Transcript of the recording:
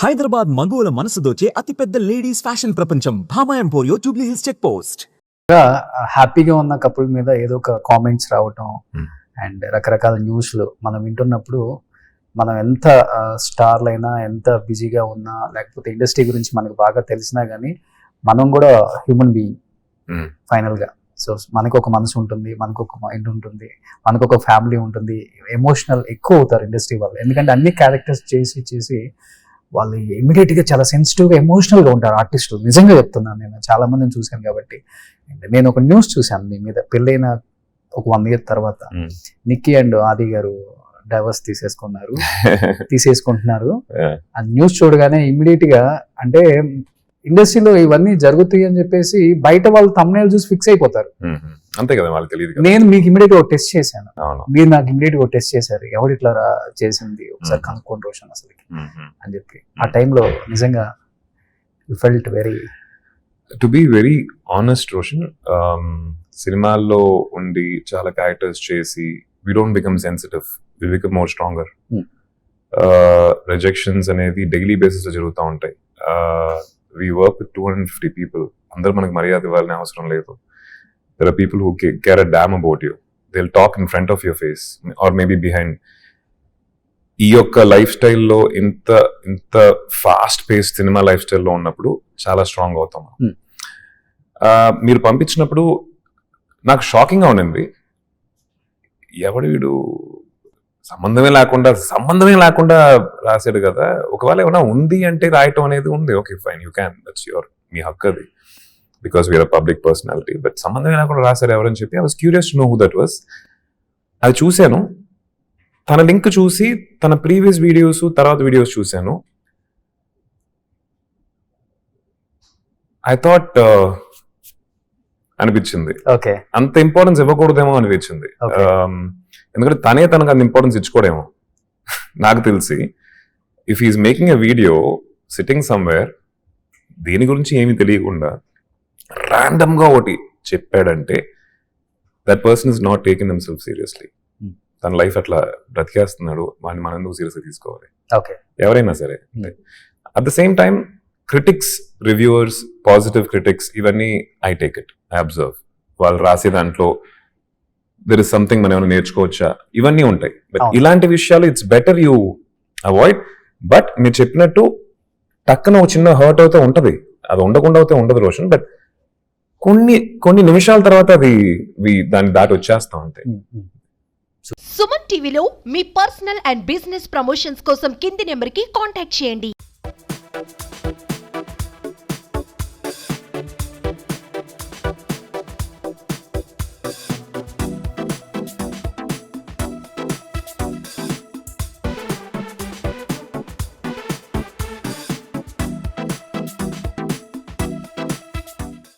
హైదరాబాద్ మగువల మనసు దోచే అతిపెద్ద లేడీస్ ఫ్యాషన్ ప్రపంచం భామా ఎంపోరియో జూబ్లీ హిల్స్ చెక్ పోస్ట్. హ్యాపీగా ఉన్న కపుల్ మీద ఏదో ఒక కామెంట్స్ రావటం అండ్ రకరకాల న్యూస్లు మనం వింటున్నప్పుడు మనం ఎంత స్టార్లు అయినా ఎంత బిజీగా ఉన్నా లేకపోతే ఇండస్ట్రీ గురించి మనకు బాగా తెలిసినా కానీ మనం కూడా హ్యూమన్ బీయింగ్ ఫైనల్గా. సో మనకు ఒక మనసు ఉంటుంది, మనకు ఒక మైండ్ ఉంటుంది, మనకు ఒక ఫ్యామిలీ ఉంటుంది. ఎమోషనల్ ఎక్కువ అవుతారు ఇండస్ట్రీ వాళ్ళు, ఎందుకంటే అన్ని క్యారెక్టర్స్ చేసి వాళ్ళు ఇమీడియట్గా చాలా సెన్సిటివ్గా ఎమోషనల్గా ఉంటారు ఆర్టిస్టులు. నిజంగా చెప్తున్నాను, నేను చాలా మందిని చూశాను కాబట్టి. నేను ఒక న్యూస్ చూశాను మీ మీద, పెళ్ళైన ఒక 1 year తర్వాత నిక్కీ అండ్ ఆది గారు డైవర్స్ తీసేసుకుంటున్నారు. ఆ న్యూస్ చూడగానే ఇమీడియట్ గా, అంటే ఇండస్ట్రీలో ఇవన్నీ జరుగుతాయి అని చెప్పేసి బయట వాళ్ళు thumbnail చూసి ఫిక్స్ అయిపోతారు. అంతే కదా, వాళ్ళకి తెలియదు. నేను మీకు ఇమీడియట్ గా టెస్ట్ చేశాను, మీరు నాకు ఇమీడియట్ గా టెస్ట్ చేశారు. ఎవరు ఇట్లా చేసింది ఒకసారి కనుక్కోండి రోషన్ అసలుకి అని చెప్పి. ఆ టైంలో నిజంగా you felt very, to be very honest Roshan, సినిమాల్లో ఉండి చాలా క్యారెక్టర్స్ చేసి we don't become sensitive, we become more stronger. Rejections అనేది డైలీ బేసిస్ లో జరుగుతూ ఉంటాయి. we work with 250 people. అందరూ మనకు మర్యాద ఇవ్వాలని అవసరం లేదు. there are people who care a damn about you. they'll talk in front of your face or maybe behind. ఈ యొక్క లైఫ్ స్టైల్లో ఇంత ఫాస్ట్ పేస్ సినిమా లైఫ్ స్టైల్లో ఉన్నప్పుడు చాలా స్ట్రాంగ్ అవుతాం. మీరు పంపించినప్పుడు నాకు షాకింగ్గా ఉండింది. ఎవడు వీడు సంబంధమే లేకుండా రాశాడు కదా. ఒకవేళ ఏమైనా ఉంది అంటే రాయటం అనేది ఉంది, okay fine, you can, that's your, మీ హక్కు అది, because we're a public personality. But సంబంధమే లేకుండా రాశారు ఎవరని చెప్పి I was curious to know who that was. అది చూశాను, తన లింక్ చూసి తన ప్రీవియస్ వీడియోస్ తర్వాత వీడియోస్ చూశాను. ఐ థాట్ అనిపించింది అంత ఇంపార్టెన్స్ ఇవ్వకూడదేమో అనిపించింది. ఎందుకంటే తనే తనకు అంత ఇంపార్టెన్స్ ఇచ్చుకోడేమో నాకు తెలిసి. If is making a video sitting somewhere, దేని గురించి ఏమీ తెలియకుండా ర్యాండమ్ గా ఒకటి చెప్పాడంటే that person is not taking himself seriously. తన లైఫ్ అట్లా బ్రతికేస్తున్నాడు, వాడిని మనం ఎందుకు సీరియస్గా తీసుకోవాలి, ఎవరైనా సరే. At the same time critics, reviewers, positive critics, ఇవన్నీ I take it, I observe. వాళ్ళు రాసే దాంట్లో దెర్ ఇస్ సంథింగ్ మనం ఏమైనా నేర్చుకోవచ్చా, ఇవన్నీ ఉంటాయి. బట్ ఇలాంటి విషయాలు it's better you avoid. But మీరు చెప్పినట్టు టక్కున ఒక చిన్న హర్ట్ అవుతూ ఉంటుంది, అది ఉండకుండా అయితే ఉండదు రోషన్. బట్ కొన్ని నిమిషాల తర్వాత అది దాన్ని దాటి వచ్చేస్తాం అంతే. సుమన్ టీవీలో మీ పర్సనల్ అండ్ బిజినెస్ ప్రమోషన్స్ కోసం కింది నెంబర్కి కాంటాక్ట్ చేయండి.